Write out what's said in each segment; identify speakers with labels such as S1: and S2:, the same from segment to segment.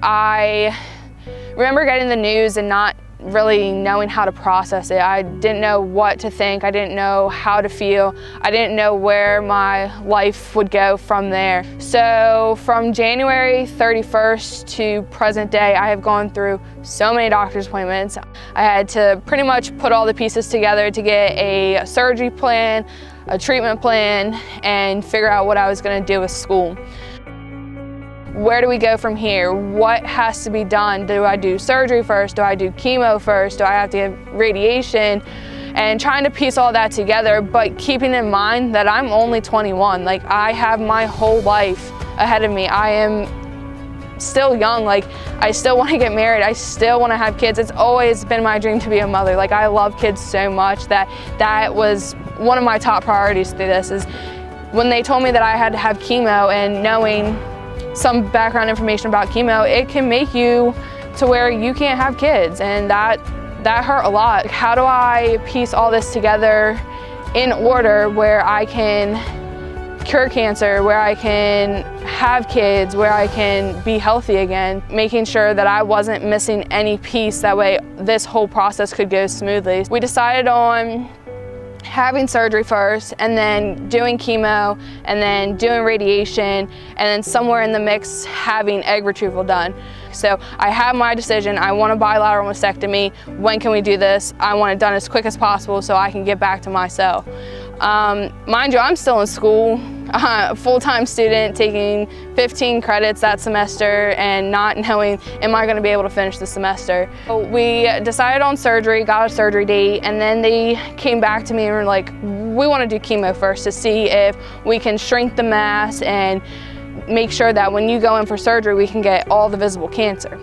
S1: I remember getting the news and not really knowing how to process it. I didn't know what to think. I didn't know how to feel. I didn't know where my life would go from there. So from January 31st to present day, I have gone through so many doctor's appointments. I had to pretty much put all the pieces together to get a surgery plan, a treatment plan, and figure out what I was going to do with school. Where do we go from here? What has to be done? Do I do surgery first? Do I do chemo first? Do I have to get radiation? And trying to piece all that together, but keeping in mind that I'm only 21. Like, I have my whole life ahead of me. I am still young. Like, I still want to get married. I still want to have kids. It's always been my dream to be a mother. Like, I love kids so much that was one of my top priorities through this. Is when they told me that I had to have chemo, and knowing some background information about chemo, it can make you to where you can't have kids, and that hurt a lot. How do I piece all this together in order where I can cure cancer, where I can have kids, where I can be healthy again, making sure that I wasn't missing any piece, that way this whole process could go smoothly. We decided on having surgery first, and then doing chemo, and then doing radiation, and then somewhere in the mix having egg retrieval done. So I have my decision. I want a bilateral mastectomy. When can we do this? I want it done as quick as possible so I can get back to myself. Mind you, I'm still in school, a full-time student, taking 15 credits that semester and not knowing, am I going to be able to finish the semester? So we decided on surgery, got a surgery date, and then they came back to me and were like, we want to do chemo first to see if we can shrink the mass and make sure that when you go in for surgery, we can get all the visible cancer.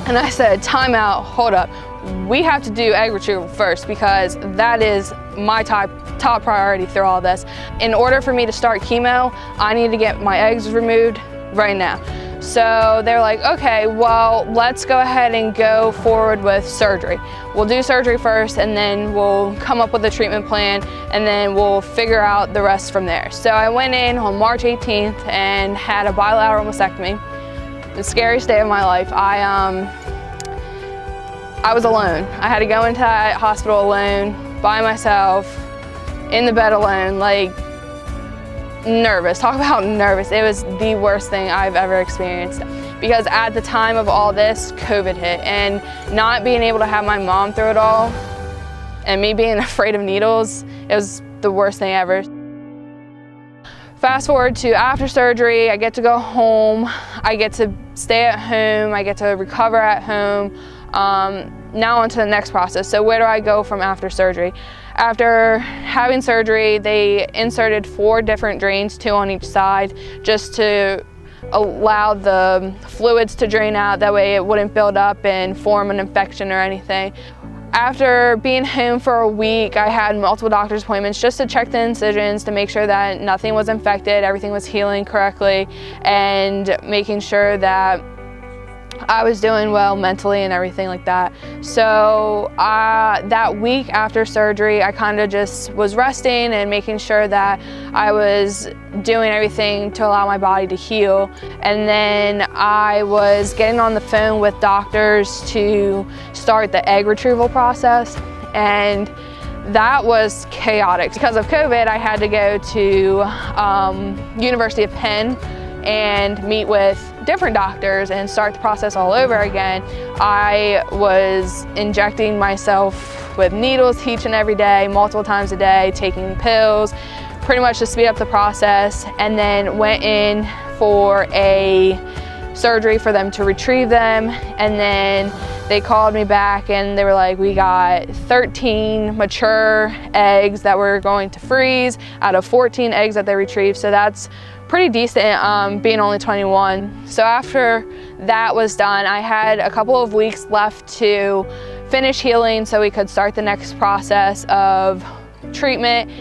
S1: And I said, time out, hold up. We have to do egg retrieval first, because that is my top priority through all this. In order for me to start chemo, I need to get my eggs removed right now. So they're like, okay, well, let's go ahead and go forward with surgery. We'll do surgery first, and then we'll come up with a treatment plan, and then we'll figure out the rest from there. So I went in on March 18th and had a bilateral mastectomy. The scariest day of my life. I was alone. I had to go into that hospital alone, by myself, in the bed alone, like, nervous. Talk about nervous. It was the worst thing I've ever experienced, because at the time of all this, COVID hit, and not being able to have my mom through it all, and me being afraid of needles, it was the worst thing ever. Fast forward to after surgery, I get to go home, I get to stay at home, I get to recover at home. Now on to the next process. So where do I go from after surgery? After having surgery, they inserted 4 different drains, 2 on each side, just to allow the fluids to drain out. That way it wouldn't build up and form an infection or anything. After being home for a week, I had multiple doctor's appointments just to check the incisions, to make sure that nothing was infected, everything was healing correctly, and making sure that I was doing well mentally and everything like that. So that week after surgery, I kind of just was resting and making sure that I was doing everything to allow my body to heal. And then I was getting on the phone with doctors to start the egg retrieval process. And that was chaotic. Because of COVID, I had to go to University of Penn and meet with different doctors and start the process all over again. I was injecting myself with needles each and every day, multiple times a day, taking pills, pretty much to speed up the process, and then went in for a surgery for them to retrieve them. And then they called me back and they were like, we got 13 mature eggs that we're going to freeze out of 14 eggs that they retrieved. So that's pretty decent, being only 21. So after that was done, I had a couple of weeks left to finish healing so we could start the next process of treatment.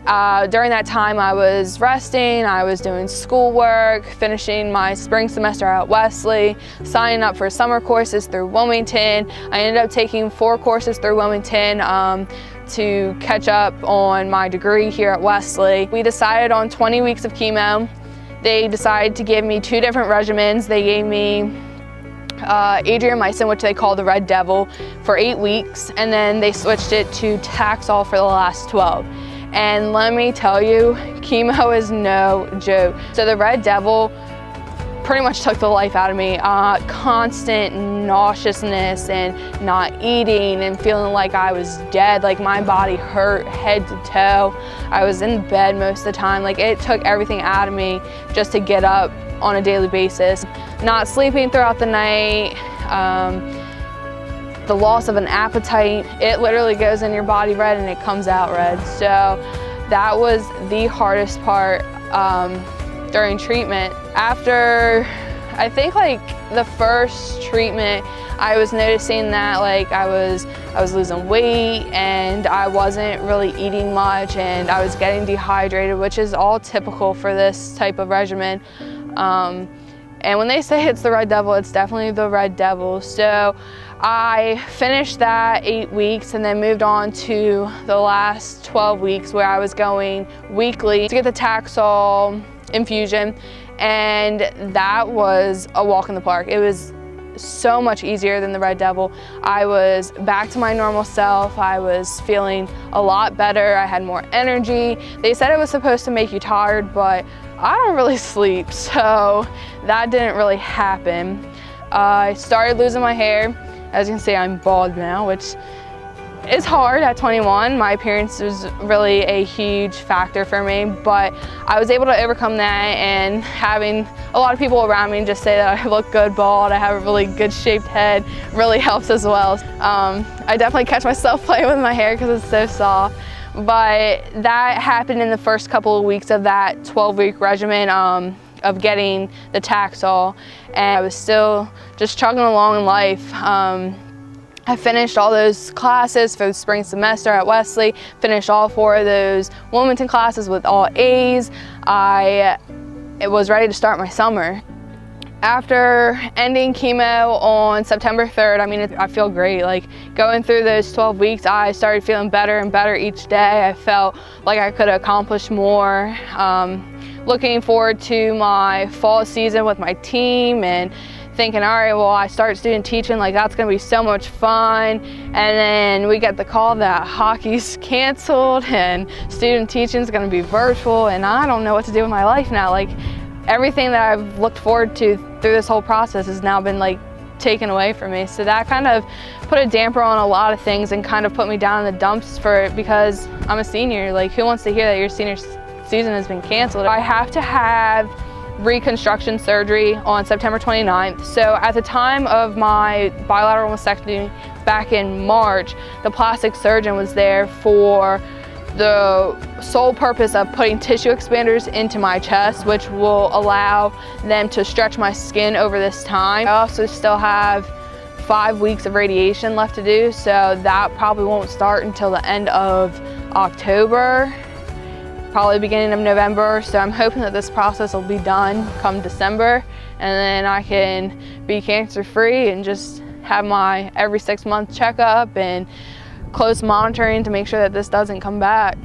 S1: During that time, I was resting, I was doing schoolwork, finishing my spring semester at Wesley, signing up for summer courses through Wilmington. I ended up taking 4 courses through Wilmington, to catch up on my degree here at Wesley. We decided on 20 weeks of chemo. They decided to give me 2 different regimens. They gave me adriamycin, which they call the Red Devil, for 8 weeks, and then they switched it to Taxol for the last 12. And let me tell you, chemo is no joke. So the Red Devil pretty much took the life out of me. Constant nauseousness and not eating and feeling like I was dead. Like my body hurt head to toe. I was in bed most of the time. Like it took everything out of me just to get up on a daily basis. Not sleeping throughout the night, the loss of an appetite. It literally goes in your body red and it comes out red. So that was the hardest part during treatment. After, I think like the first treatment, I was noticing that like I was losing weight and I wasn't really eating much and I was getting dehydrated, which is all typical for this type of regimen. And when they say it's the Red Devil, it's definitely the Red Devil. So I finished that 8 weeks and then moved on to the last 12 weeks where I was going weekly to get the Taxol infusion, and that was a walk in the park. It was so much easier than the Red Devil. I was back to my normal self. I was feeling a lot better. I had more energy. They said it was supposed to make you tired, but I don't really sleep, so that didn't really happen. I started losing my hair. As you can see, I'm bald now, which is hard at 21. My appearance was really a huge factor for me, but I was able to overcome that, and having a lot of people around me just say that I look good bald, I have a really good shaped head, really helps as well. I definitely catch myself playing with my hair because it's so soft, but that happened in the first couple of weeks of that 12-week regimen of getting the Taxol, and I was still just chugging along in life. I finished all those classes for the spring semester at Wesley, finished all 4 of those Wilmington classes with all A's. I was ready to start my summer. After ending chemo on September 3rd, I mean, I feel great. Like going through those 12 weeks, I started feeling better and better each day. I felt like I could accomplish more. Looking forward to my fall season with my team and thinking, all right, well, I start student teaching, like that's gonna be so much fun. And then we get the call that hockey's canceled and student teaching is gonna be virtual, and I don't know what to do with my life now. Like everything that I've looked forward to through this whole process has now been like taken away from me. So that kind of put a damper on a lot of things and kind of put me down in the dumps for it, because I'm a senior. Like who wants to hear that your senior season has been canceled? I have to have reconstruction surgery on September 29th. So at the time of my bilateral mastectomy back in March, the plastic surgeon was there for the sole purpose of putting tissue expanders into my chest, which will allow them to stretch my skin over this time. I also still have 5 weeks of radiation left to do, so that probably won't start until the end of October, probably beginning of November. So I'm hoping that this process will be done come December, and then I can be cancer free and just have my every 6-month checkup and close monitoring to make sure that this doesn't come back.